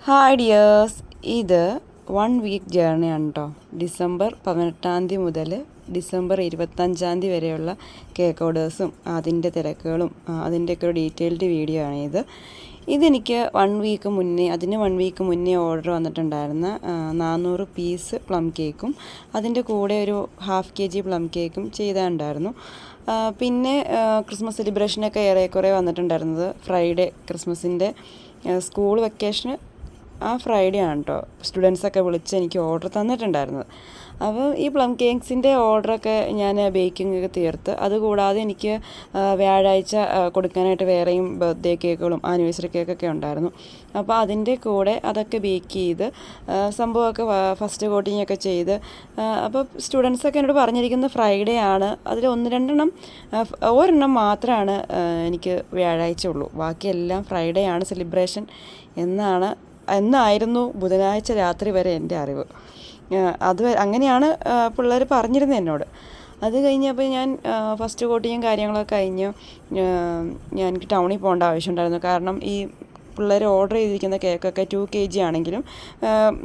Hi dears, ഇത് 1 week ജേർണിയാണ് കേട്ടോ. December 18 മുതൽ ഡിസംബർ 25 വരെയുള്ള കേക്ക് ഓർഡേഴ്സും അതിൻ്റെ തിരക്കുകളും അതിൻ്റെയൊക്കെ ഒരു ഡീറ്റെയിൽഡ് വീഡിയോ ആണ് ഇതെനിക്ക് 1 വീക്ക് മുന്നേ ഓർഡർ വന്നിട്ടുണ്ടായിരുന്ന 400 പീസ് പ്ലം കേക്കും അതിൻ്റെ കൂടെ ഒരു ½ kg പ്ലം കേക്കും ചെയ്തിട്ടുണ്ടായിരുന്നു. പിന്നെ ക്രിസ്മസ് സെലിബ്രേഷനൊക്കെ ഏറെക്കുറെ വന്നിട്ടുണ്ടായിരുന്നത് ഫ്രൈഡേ, ക്രിസ്മസിൻ്റെ സ്കൂൾ വെക്കേഷന് ആ ഫ്രൈഡേ ആണ് കേട്ടോ സ്റ്റുഡൻസൊക്കെ വിളിച്ച് എനിക്ക് ഓർഡർ തന്നിട്ടുണ്ടായിരുന്നത്. അപ്പോൾ ഈ പ്ലം കേക്ക്സിൻ്റെ ഓർഡറൊക്കെ ഞാൻ ബേക്കിംഗ് ഒക്കെ തീർത്ത്, അതുകൂടാതെ എനിക്ക് വ്യാഴാഴ്ച കൊടുക്കാനായിട്ട് വേറെയും ബർത്ത്ഡേ കേക്കുകളും ആനിവേഴ്സറി കേക്കൊക്കെ ഉണ്ടായിരുന്നു. അപ്പോൾ അതിൻ്റെ കൂടെ അതൊക്കെ ബേക്ക് ചെയ്ത് സംഭവമൊക്കെ ഫസ്റ്റ് കോട്ടിങ് ഒക്കെ ചെയ്ത്, അപ്പോൾ സ്റ്റുഡൻസൊക്കെ എന്നോട് പറഞ്ഞിരിക്കുന്നത് ഫ്രൈഡേ ആണ്. അതിൽ ഒരെണ്ണം മാത്രമാണ് എനിക്ക് വ്യാഴാഴ്ച ഉള്ളൂ, ബാക്കിയെല്ലാം ഫ്രൈഡേ ആണ് സെലിബ്രേഷൻ എന്നായിരുന്നു ബുധനാഴ്ച രാത്രി വരെ എൻ്റെ അറിവ്. അങ്ങനെയാണ് പിള്ളേർ പറഞ്ഞിരുന്നത് എന്നോട്. അത് കഴിഞ്ഞപ്പോൾ ഞാൻ ഫസ്റ്റ് കോട്ടിങ്ങും കാര്യങ്ങളൊക്കെ കഴിഞ്ഞ് എനിക്ക് ടൗണിൽ പോകേണ്ട ആവശ്യമുണ്ടായിരുന്നു. കാരണം ഈ പിള്ളേർ ഓർഡർ ചെയ്തിരിക്കുന്ന കേക്കൊക്കെ 2 kg ആണെങ്കിലും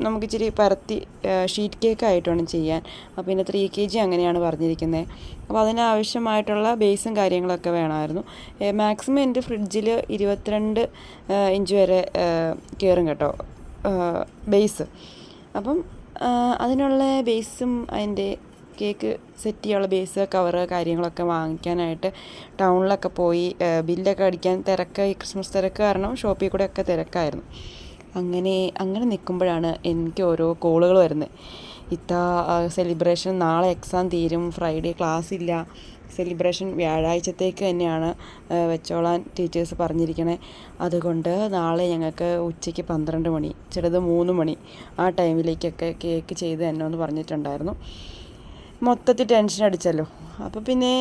നമുക്കിച്ചിരി പരത്തി ഷീറ്റ് കേക്കായിട്ട് വേണം ചെയ്യാൻ. അപ്പോൾ പിന്നെ 3 kg അങ്ങനെയാണ് പറഞ്ഞിരിക്കുന്നത്. അപ്പോൾ അതിനാവശ്യമായിട്ടുള്ള ബേസും കാര്യങ്ങളൊക്കെ വേണമായിരുന്നു. മാക്സിമം എൻ്റെ ഫ്രിഡ്ജിൽ 22 ഇഞ്ച് വരെ കയറും കേട്ടോ ബേസ്. അപ്പം അതിനുള്ള ബേസും അതിൻ്റെ കേക്ക് സെറ്റ് ചെയ്യാനുള്ള ബേസ്, കവറ് കാര്യങ്ങളൊക്കെ വാങ്ങിക്കാനായിട്ട് ടൗണിലൊക്കെ പോയി ബില്ലൊക്കെ അടിക്കാൻ തിരക്കായി. ക്രിസ്മസ് തിരക്ക് കാരണം ഷോപ്പിൽ കൂടെ ഒക്കെ തിരക്കായിരുന്നു. അങ്ങനെ നിൽക്കുമ്പോഴാണ് എനിക്ക് ഓരോ കോളുകൾ വരുന്നത്. സെലിബ്രേഷൻ നാളെ എക്സാം തീരും, ഫ്രൈഡേ ക്ലാസ് ഇല്ല, സെലിബ്രേഷൻ വ്യാഴാഴ്ചത്തേക്ക് തന്നെയാണ് വെച്ചോളാൻ ടീച്ചേഴ്സ് പറഞ്ഞിരിക്കണേ. അതുകൊണ്ട് നാളെ ഞങ്ങൾക്ക് ഉച്ചയ്ക്ക് 12 മണി, ചിലത് 3 മണി ആ ടൈമിലേക്കൊക്കെ കേക്ക് ചെയ്ത് തന്നെ എന്ന് പറഞ്ഞിട്ടുണ്ടായിരുന്നു. മൊത്തത്തിൽ ടെൻഷൻ അടിച്ചല്ലോ. അപ്പോൾ പിന്നെ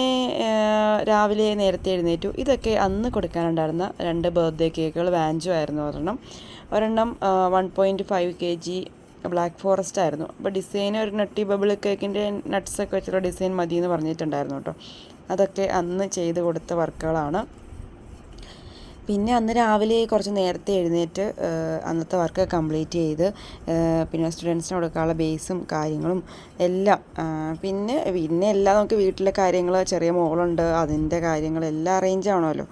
രാവിലെ നേരത്തെ എഴുന്നേറ്റു. ഇതൊക്കെ അന്ന് കൊടുക്കാനുണ്ടായിരുന്ന 2 ബർത്ത്ഡേ കേക്കുകൾ വാഞ്ചോ ആയിരുന്നു. ഒരെണ്ണം 1.5 kg ബ്ലാക്ക് ഫോറസ്റ്റ് ആയിരുന്നു. അപ്പോൾ ഡിസൈൻ ഒരു നട്ടി ബബിൾ കേക്കിൻ്റെ നട്ട്സൊക്കെ വെച്ചുള്ള ഡിസൈൻ മതി എന്ന് പറഞ്ഞിട്ടുണ്ടായിരുന്നു കേട്ടോ. അതൊക്കെ അന്ന് ചെയ്ത് കൊടുത്ത വർക്കുകളാണ്. പിന്നെ അന്ന് രാവിലെ കുറച്ച് നേരത്തെ എഴുന്നേറ്റ് അന്നത്തെ വർക്ക് കംപ്ലീറ്റ് ചെയ്ത് പിന്നെ സ്റ്റുഡൻസിന് കൊടുക്കാനുള്ള ബേസും കാര്യങ്ങളും എല്ലാം പിന്നെ എല്ലാം നമുക്ക് വീട്ടിലെ കാര്യങ്ങൾ, ചെറിയ മോളുണ്ട്, അതിൻ്റെ കാര്യങ്ങളെല്ലാം അറേഞ്ച് ആവണമല്ലോ.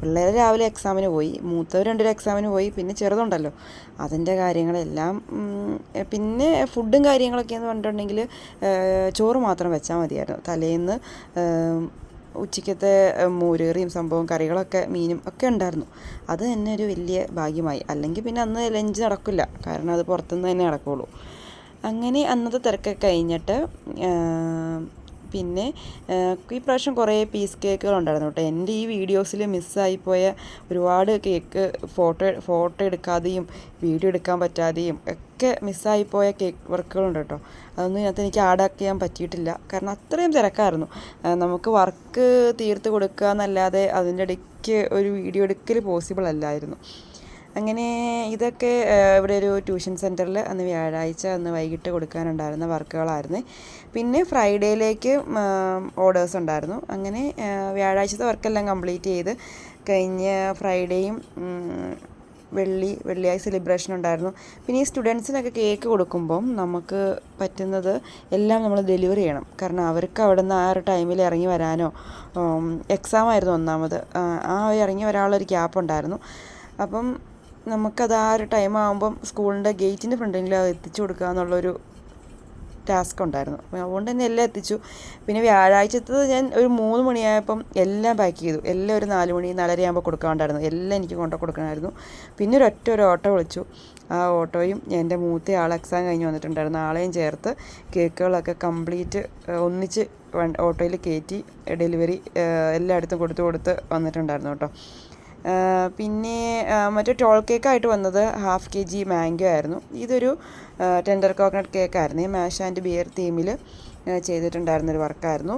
പിള്ളേർ രാവിലെ എക്സാമിന് പോയി, മൂത്തവർ 2 എക്സാമിന് പോയി, പിന്നെ ചെറുതുണ്ടല്ലോ അതിൻ്റെ കാര്യങ്ങളെല്ലാം. പിന്നെ ഫുഡും കാര്യങ്ങളൊക്കെ എന്ന് പറഞ്ഞിട്ടുണ്ടെങ്കിൽ ചോറ് മാത്രം വെച്ചാൽ മതിയായിരുന്നു. തലേന്ന് ഉച്ചയ്ക്കത്തെ മോരേറിയും സംഭവം കറികളൊക്കെ മീനും ഒക്കെ ഉണ്ടായിരുന്നു. അത് തന്നെ ഒരു വലിയ ഭാഗ്യമായി. അല്ലെങ്കിൽ പിന്നെ അന്ന് ലഞ്ച് നടക്കില്ല, കാരണം അത് പുറത്തുനിന്ന് തന്നെ നടക്കുകയുള്ളൂ. അങ്ങനെ അന്നത്തെ തിരക്കൊക്കെ കഴിഞ്ഞിട്ട് പിന്നെ ഈ പ്രാവശ്യം കുറേ പീസ് കേക്കുകൾ ഉണ്ടായിരുന്നു കേട്ടോ. എൻ്റെ ഈ വീഡിയോസിൽ മിസ്സായിപ്പോയ ഒരുപാട് കേക്ക് ഫോട്ടോ എടുക്കാതെയും വീഡിയോ എടുക്കാൻ പറ്റാതെയും ഒക്കെ മിസ്സായിപ്പോയ കേക്ക് വർക്കുകളുണ്ട് കേട്ടോ. അതൊന്നും ഇതിനകത്ത് എനിക്ക് ആഡാക്കി ചെയ്യാൻ പറ്റിയിട്ടില്ല, കാരണം അത്രയും തിരക്കായിരുന്നു. നമുക്ക് വർക്ക് തീർത്ത് കൊടുക്കുക എന്നല്ലാതെ അതിൻ്റെ ഇടയ്ക്ക് ഒരു വീഡിയോ എടുക്കൽ പോസിബിൾ അല്ലായിരുന്നു. അങ്ങനെ ഇതൊക്കെ ഇവിടെ ഒരു ട്യൂഷൻ സെൻറ്ററിൽ അന്ന് വ്യാഴാഴ്ച അന്ന് വൈകിട്ട് കൊടുക്കാനുണ്ടായിരുന്ന വർക്കുകളായിരുന്നു. പിന്നെ ഫ്രൈഡേയിലേക്ക് ഓർഡേഴ്സ് ഉണ്ടായിരുന്നു. അങ്ങനെ വ്യാഴാഴ്ചത്തെ വർക്കെല്ലാം കംപ്ലീറ്റ് ചെയ്ത് കഴിഞ്ഞ ഫ്രൈഡേയും വെള്ളിയാഴ്ച സെലിബ്രേഷൻ ഉണ്ടായിരുന്നു. പിന്നെ ഈ സ്റ്റുഡൻസിനൊക്കെ കേക്ക് കൊടുക്കുമ്പം നമുക്ക് പറ്റുന്നത് എല്ലാം നമ്മൾ ഡെലിവറി ചെയ്യണം. കാരണം അവർക്ക് അവിടെ നിന്ന് ആ ഒരു ടൈമിൽ ഇറങ്ങി വരാനോ, എക്സാം ആയിരുന്നു ഒന്നാമത്, ആ ഇറങ്ങി വരാനുള്ളൊരു ഗ്യാപ്പ് ഉണ്ടായിരുന്നു. അപ്പം നമുക്കത് ആ ഒരു ടൈം ആകുമ്പം സ്കൂളിൻ്റെ ഗേറ്റിൻ്റെ ഫ്രണ്ടിൽ അത് എത്തിച്ചു കൊടുക്കുക എന്നുള്ളൊരു ടാസ്ക് ഉണ്ടായിരുന്നു. അതുകൊണ്ട് തന്നെ എല്ലാം എത്തിച്ചു. പിന്നെ വ്യാഴാഴ്ചത്തത് ഞാൻ ഒരു 3 മണിയായപ്പം എല്ലാം പാക്ക് ചെയ്തു. എല്ലാം ഒരു 4 മണി 4:30 ആകുമ്പോൾ കൊടുക്കാനുണ്ടായിരുന്നു. എല്ലാം എനിക്ക് കൊടുക്കണമായിരുന്നു. പിന്നെ ഒരു ഓട്ടോ വിളിച്ചു. ആ ഓട്ടോയും എൻ്റെ മൂത്ത ആൾ എക്സാം കഴിഞ്ഞ് വന്നിട്ടുണ്ടായിരുന്നു, ആളെയും ചേർത്ത് കേക്കുകളൊക്കെ കംപ്ലീറ്റ് ഒന്നിച്ച് ഓട്ടോയിൽ കയറ്റി ഡെലിവറി എല്ലായിടത്തും കൊടുത്ത് വന്നിട്ടുണ്ടായിരുന്നു കേട്ടോ. പിന്നെ മറ്റേ ടോൾ കേക്കായിട്ട് വന്നത് ½ kg മാംഗോ ആയിരുന്നു. ഇതൊരു ടെൻഡർ കോക്കനട്ട് കേക്കായിരുന്നു. മാഷ് ആൻഡ് ബിയർ തീമിൽ ചെയ്തിട്ടുണ്ടായിരുന്നൊരു വർക്കായിരുന്നു.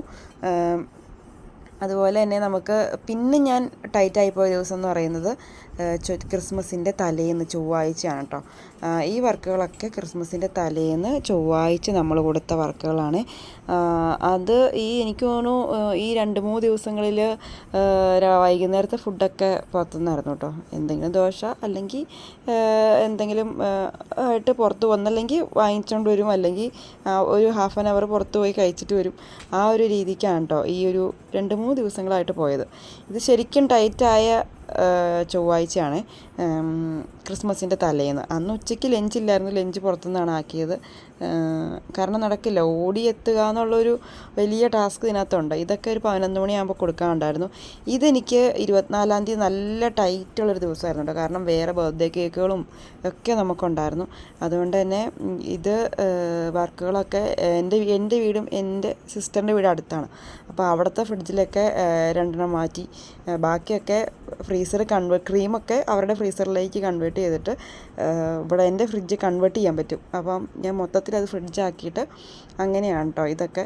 അതുപോലെ തന്നെ നമുക്ക് പിന്നെ ഞാൻ ടൈറ്റായിപ്പോയ ദിവസം എന്ന് പറയുന്നത് ക്രിസ്മസിൻ്റെ തലേന്ന് ചൊവ്വാഴ്ചയാണ് കേട്ടോ. ഈ വർക്കുകളൊക്കെ ക്രിസ്മസിൻ്റെ തലേന്ന് ചൊവ്വാഴ്ച നമ്മൾ കൊടുത്ത വർക്കുകളാണ്. അത് എനിക്ക് തോന്നുന്നു ഈ 2-3 ദിവസങ്ങളിൽ വൈകുന്നേരത്തെ ഫുഡൊക്കെ പുറത്തുനിന്നായിരുന്നു കേട്ടോ. എന്തെങ്കിലും ദോശ അല്ലെങ്കിൽ എന്തെങ്കിലും ആയിട്ട് പുറത്ത് വന്നല്ലെങ്കിൽ വാങ്ങിച്ചുകൊണ്ട് വരും, അല്ലെങ്കിൽ ഒരു ഹാഫ് ആൻ അവർ പുറത്ത് പോയി കഴിച്ചിട്ട് വരും. ആ ഒരു രീതിക്കാണ് കേട്ടോ ഈ ഒരു 2-3 ദിവസങ്ങളായിട്ട് പോയത്. ഇത് ശരിക്കും ടൈറ്റായ ചൊവ്വാഴ്ചയാണ്, ക്രിസ്മസിൻ്റെ തലേന്ന്. അന്ന് ഉച്ചയ്ക്ക് ലഞ്ചില്ലായിരുന്നു, ലഞ്ച് പുറത്തുനിന്നാണ് ആക്കിയത്. കാരണം നടക്കില്ല, ഓടിയെത്തുക എന്നുള്ളൊരു വലിയ ടാസ്ക് ഇതിനകത്തുണ്ട്. ഇതൊക്കെ ഒരു 11 മണിയാകുമ്പോൾ കൊടുക്കാനുണ്ടായിരുന്നു. ഇതെനിക്ക് 24-ാം തീയതി നല്ല ടൈറ്റുള്ളൊരു ദിവസമായിരുന്നു കേട്ടോ. കാരണം വേറെ ബർത്ത്ഡേ കേക്കുകളും ഒക്കെ നമുക്കുണ്ടായിരുന്നു. അതുകൊണ്ട് തന്നെ ഇത് വർക്കുകളൊക്കെ എൻ്റെ വീടും എൻ്റെ സിസ്റ്ററിൻ്റെ വീടും അടുത്താണ്. അപ്പോൾ അവിടുത്തെ ഫ്രിഡ്ജിലൊക്കെ 2 മാറ്റി, ബാക്കിയൊക്കെ ഫ്രീസർ ക്രീമൊക്കെ അവരുടെ ഫ്രീസറിലേക്ക് കൺവേർട്ട് ചെയ്തിട്ട് ഇവിടെ എൻ്റെ ഫ്രിഡ്ജ് കൺവേർട്ട് ചെയ്യാൻ പറ്റും. അപ്പം ഞാൻ മൊത്തത്തിൽ അത് ഫ്രിഡ്ജാക്കിയിട്ട് അങ്ങനെയാണ് കേട്ടോ ഇതൊക്കെ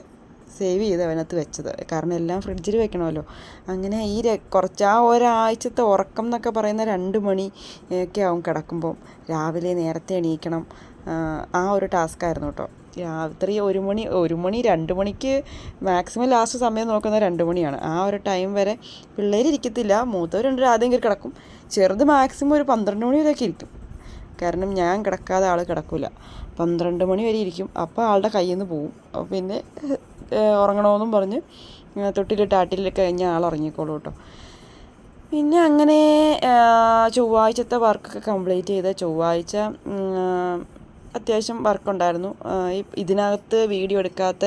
സേവ് ചെയ്ത് അതിനകത്ത് വെച്ചത്. കാരണം എല്ലാം ഫ്രിഡ്ജിൽ വെക്കണമല്ലോ. അങ്ങനെ ഈ കുറച്ച് ആ ഒരാഴ്ചത്തെ ഉറക്കം എന്നൊക്കെ പറയുന്ന 2 മണി ഒക്കെ ആവും കിടക്കുമ്പം. രാവിലെ നേരത്തെ എണീക്കണം, ആ ഒരു ടാസ്ക്കായിരുന്നു കേട്ടോ. രാത്രി 1 മണി 2 മണിക്ക് മാക്സിമം ലാസ്റ്റ് സമയം നോക്കുന്നത് 2 മണിയാണ്. ആ ഒരു ടൈം വരെ പിള്ളേർ ഇരിക്കത്തില്ല. മൂത്തവർ 2 ആദ്യം കയറി കിടക്കും, ചെറുത് മാക്സിമം ഒരു 12 മണി വരെയൊക്കെ ഇരിക്കും. കാരണം ഞാൻ കിടക്കാതെ ആൾ കിടക്കില്ല, 12 മണി വരെ ഇരിക്കും. അപ്പോൾ ആളുടെ കയ്യിൽ നിന്ന് പോവും. പിന്നെ ഉറങ്ങണമെന്നും പറഞ്ഞ് തൊട്ടിലിട്ട് ആട്ടിലൊക്കെ കഴിഞ്ഞാൽ ആൾ ഉറങ്ങിക്കോളൂ കേട്ടോ. പിന്നെ അങ്ങനെ ചൊവ്വാഴ്ചത്തെ വർക്കൊക്കെ കംപ്ലീറ്റ് ചെയ്ത് ചൊവ്വാഴ്ച അത്യാവശ്യം വർക്കുണ്ടായിരുന്നു. ഇതിനകത്ത് വീഡിയോ എടുക്കാത്ത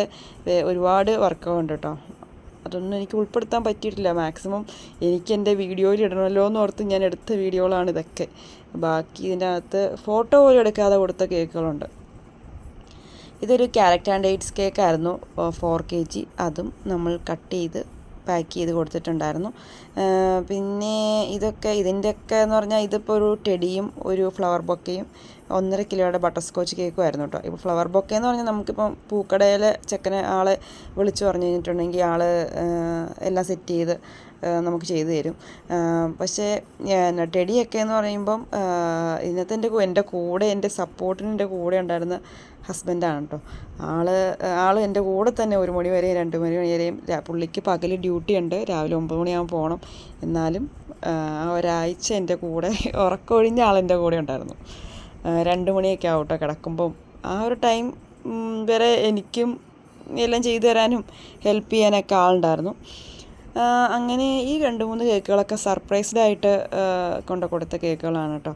ഒരുപാട് വർക്കുകളുണ്ട് കേട്ടോ. അതൊന്നും എനിക്ക് ഉൾപ്പെടുത്താൻ പറ്റിയിട്ടില്ല. മാക്സിമം എനിക്ക് എൻ്റെ വീഡിയോയിൽ ഇടണമല്ലോ എന്ന് ഓർത്ത് ഞാൻ എടുത്ത വീഡിയോകളാണ് ഇതൊക്കെ. ബാക്കി ഇതിൻ്റെ അകത്ത് ഫോട്ടോ പോലും എടുക്കാതെ കൊടുത്ത കേക്കുകളുണ്ട്. ഇതൊരു ക്യാരറ്റ് ആൻഡ് ഡേറ്റ്സ് കേക്കായിരുന്നു, 4 kg. അതും നമ്മൾ കട്ട് ചെയ്ത് പാക്ക് ചെയ്ത് കൊടുത്തിട്ടുണ്ടായിരുന്നു. പിന്നെ ഇതിൻ്റെയൊക്കെ എന്ന് പറഞ്ഞാൽ ഇതിപ്പോൾ ഒരു ടെഡിയും ഒരു ഫ്ലവർ ബൊക്കയും 1.5 കിലോയുടെ ബട്ടർ സ്കോച്ച് കേക്കും ആയിരുന്നു കേട്ടോ. ഇപ്പോൾ ഫ്ലവർ ബൊക്കെ എന്ന് പറഞ്ഞാൽ നമുക്കിപ്പം പൂക്കടയിലെ ചെക്കനെ ആളെ വിളിച്ചു പറഞ്ഞു കഴിഞ്ഞിട്ടുണ്ടെങ്കിൽ ആൾ എല്ലാം സെറ്റ് ചെയ്ത് നമുക്ക് ചെയ്തു തരും. പക്ഷേ ടെഡിയൊക്കെ എന്ന് പറയുമ്പം ഇന്നത്തെ എൻ്റെ കൂടെ എൻ്റെ സപ്പോർട്ടിന് എൻ്റെ കൂടെ ഉണ്ടായിരുന്ന ഹസ്ബൻഡാണ് കേട്ടോ. ആൾ എൻ്റെ കൂടെ തന്നെ 1 മണി വരെയും 2 മണി വരെയും. പുള്ളിക്ക് പകൽ ഡ്യൂട്ടി ഉണ്ട്, രാവിലെ 9 മണിയാകുമ്പോൾ പോകണം. എന്നാലും ഒരാഴ്ച എൻ്റെ കൂടെ ഉറക്കമൊഴിഞ്ഞ ആളെൻ്റെ കൂടെ ഉണ്ടായിരുന്നു. 2 മണിയൊക്കെ ആവും കേട്ടോ കിടക്കുമ്പം. ആ ഒരു ടൈം വരെ എനിക്കും എല്ലാം ചെയ്തു തരാനും ഹെൽപ്പ് ചെയ്യാനൊക്കെ ആളുണ്ടായിരുന്നു. അങ്ങനെ ഈ 2-3 കേക്കുകളൊക്കെ സർപ്രൈസ്ഡായിട്ട് കൊടുത്ത കേക്കുകളാണ് കേട്ടോ.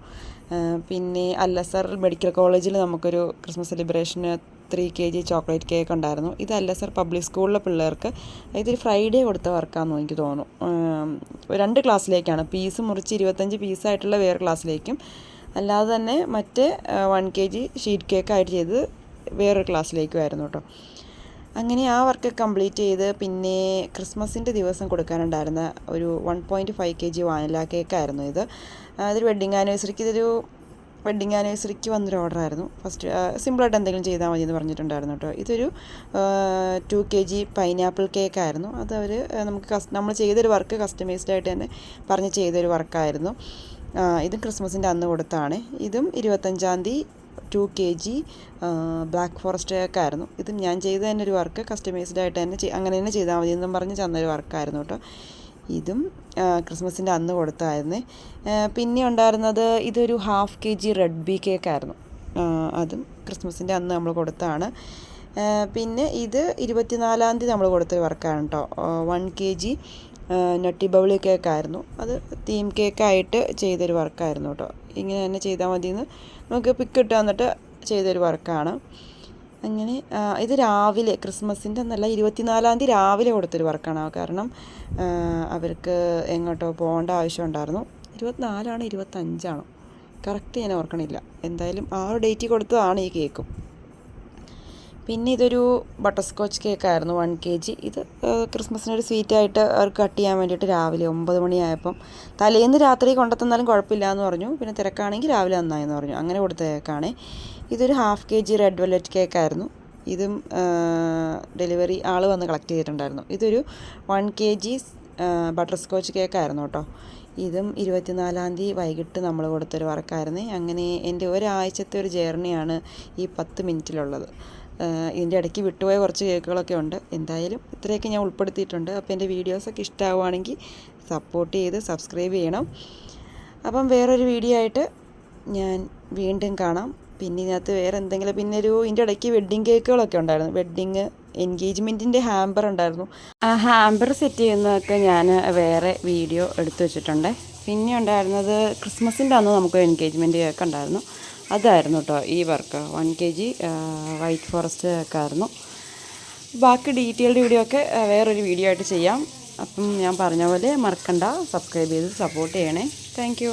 പിന്നെ അല്ലസർ മെഡിക്കൽ കോളേജിൽ നമുക്കൊരു ക്രിസ്മസ് സെലിബ്രേഷന് 3 kg ചോക്ലേറ്റ് കേക്ക് ഉണ്ടായിരുന്നു. ഇത് അല്ലസർ പബ്ലിക് സ്കൂളിലെ പിള്ളേർക്ക് ഇതൊരു ഫ്രൈഡേ കൊടുത്ത വർക്കാണെന്ന് എനിക്ക് തോന്നുന്നു. 2 ക്ലാസ്സിലേക്കാണ്. പീസ് മുറിച്ച് 25 പീസായിട്ടുള്ള വേറെ ക്ലാസ്സിലേക്കും, അല്ലാതെ തന്നെ മറ്റേ 1 kg ഷീറ്റ് കേക്കായിട്ട് ചെയ്ത് വേറൊരു ക്ലാസ്സിലേക്കുമായിരുന്നു കേട്ടോ. അങ്ങനെ ആ വർക്ക് കംപ്ലീറ്റ് ചെയ്ത് പിന്നെ ക്രിസ്മസിൻ്റെ ദിവസം കൊടുക്കാനുണ്ടായിരുന്ന ഒരു 1.5 kg വാനില കേക്കായിരുന്നു ഇത്. ഇതൊരു വെഡ്ഡിങ് ആനിവേഴ്സറിക്ക് വന്നൊരു ഓർഡറായിരുന്നു. ഫസ്റ്റ് സിമ്പിളായിട്ട് എന്തെങ്കിലും ചെയ്താൽ മതി എന്ന് പറഞ്ഞിട്ടുണ്ടായിരുന്നു കേട്ടോ. ഇതൊരു 2 kg പൈനാപ്പിൾ കേക്കായിരുന്നു. അത് നമ്മൾ ചെയ്തൊരു വർക്ക് കസ്റ്റമൈസ്ഡ് ആയിട്ട് തന്നെ പറഞ്ഞ് ചെയ്തൊരു വർക്കായിരുന്നു. ഇതും ക്രിസ്മസിൻ്റെ അന്ന് കൊടുത്താണ്. ഇതും 25-ാം തീയതി 2 kg ബ്ലാക്ക് ഫോറസ്റ്റ് കേക്കായിരുന്നു. ഇതും ഞാൻ ചെയ്ത തന്നെ ഒരു വർക്ക് കസ്റ്റമൈസ്ഡ് ആയിട്ട് തന്നെ അങ്ങനെ തന്നെ ചെയ്താൽ മതി എന്നും പറഞ്ഞ് തന്നൊരു വർക്കായിരുന്നു കേട്ടോ. ഇതും ക്രിസ്മസിൻ്റെ അന്ന് കൊടുത്തായിരുന്നു. പിന്നെ ഉണ്ടായിരുന്നത് ഇതൊരു 1/2 kg റെഡ് ബീ കേക്കായിരുന്നു. അതും ക്രിസ്മസിൻ്റെ അന്ന് നമ്മൾ കൊടുത്താണ്. പിന്നെ ഇത് 24-ാം തീയതി നമ്മൾ കൊടുത്തൊരു വർക്കാണ് കേട്ടോ. 1 kg നട്ടി ബൗളി കേക്കായിരുന്നു. അത് തീം കേക്കായിട്ട് ചെയ്തൊരു വർക്കായിരുന്നു കേട്ടോ. ഇങ്ങനെ തന്നെ ചെയ്താൽ മതിയെന്ന് നമുക്ക് പിക്ക് ഇട്ട് വന്നിട്ട് ചെയ്തൊരു വർക്കാണ്. അങ്ങനെ ഇത് രാവിലെ ക്രിസ്മസിൻ്റെ അന്നല്ല 24-ാം തീയതി രാവിലെ കൊടുത്തൊരു വർക്കാണ്. കാരണം അവർക്ക് എങ്ങോട്ടോ പോകേണ്ട ആവശ്യം ഉണ്ടായിരുന്നു. 24 25 കറക്റ്റ് ഞാൻ ഓർക്കണില്ല. എന്തായാലും ആ ഒരു ഡേറ്റിൽ കൊടുത്തതാണ് ഈ കേക്കും. പിന്നെ ഇതൊരു ബട്ടർ സ്കോച്ച് കേക്കായിരുന്നു 1 kg. ഇത് ക്രിസ്മസിനൊരു സ്വീറ്റായിട്ട് അവർക്ക് കട്ട് ചെയ്യാൻ വേണ്ടിയിട്ട് രാവിലെ 9 മണിയായപ്പം തലേന്ന് രാത്രി കൊണ്ടുത്തന്നാലും കുഴപ്പമില്ല എന്ന് പറഞ്ഞു. പിന്നെ തിരക്കാണെങ്കിൽ രാവിലെ നന്നായെന്ന് പറഞ്ഞു. അങ്ങനെ കൊടുത്ത കേക്കാണ്. ഇതൊരു 1/2 kg റെഡ് വെൽവെറ്റ് കേക്കായിരുന്നു. ഇതും ഡെലിവറി ആൾ വന്ന് കളക്ട് ചെയ്തിട്ടുണ്ടായിരുന്നു. ഇതൊരു 1 kg ബട്ടർ സ്കോച്ച് കേക്കായിരുന്നു കേട്ടോ. ഇതും 24-ാം തീയതി വൈകിട്ട് നമ്മൾ കൊടുത്തൊരു വർക്കായിരുന്നു. അങ്ങനെ എൻ്റെ ഒരാഴ്ചത്തെ ഒരു ജേർണിയാണ് ഈ 10 മിനിറ്റിലുള്ളത്. ഇതിൻ്റെ ഇടയ്ക്ക് വിട്ടുപോയ കുറച്ച് കേക്കുകളൊക്കെ ഉണ്ട്. എന്തായാലും ഇത്രയൊക്കെ ഞാൻ ഉൾപ്പെടുത്തിയിട്ടുണ്ട്. അപ്പോൾ എൻ്റെ വീഡിയോസൊക്കെ ഇഷ്ടമാവുകയാണെങ്കിൽ സപ്പോർട്ട് ചെയ്ത് സബ്സ്ക്രൈബ് ചെയ്യണം. അപ്പം വേറൊരു വീഡിയോ ആയിട്ട് ഞാൻ വീണ്ടും കാണാം. പിന്നെ ഇതിനകത്ത് വേറെ എന്തെങ്കിലും ഇതിൻ്റെ ഇടയ്ക്ക് വെഡ്ഡിങ് കേക്കുകളൊക്കെ ഉണ്ടായിരുന്നു. വെഡ്ഡിങ് എൻഗേജ്മെൻറ്റിൻ്റെ ഹാമ്പർ ഉണ്ടായിരുന്നു. ആ ഹാമ്പർ സെറ്റ് ചെയ്യുന്നതൊക്കെ ഞാൻ വേറെ വീഡിയോ എടുത്തു വെച്ചിട്ടുണ്ട്. പിന്നെ ഉണ്ടായിരുന്നത് ക്രിസ്മസിൻ്റെ അന്ന് നമുക്ക് എൻഗേജ്മെൻറ്റ് കേക്ക് ഉണ്ടായിരുന്നു. അതായിരുന്നു കേട്ടോ ഈ വർക്ക്. 1 kg വൈറ്റ് ഫോറസ്റ്റ് കേക്കായിരുന്നു. ബാക്കി ഡീറ്റെയിൽഡ് വീഡിയോ ഒക്കെ വേറൊരു വീഡിയോ ആയിട്ട് ചെയ്യാം. അപ്പം ഞാൻ പറഞ്ഞ പോലെ മറക്കണ്ട, സബ്സ്ക്രൈബ് ചെയ്ത് സപ്പോർട്ട് ചെയ്യണേ. താങ്ക്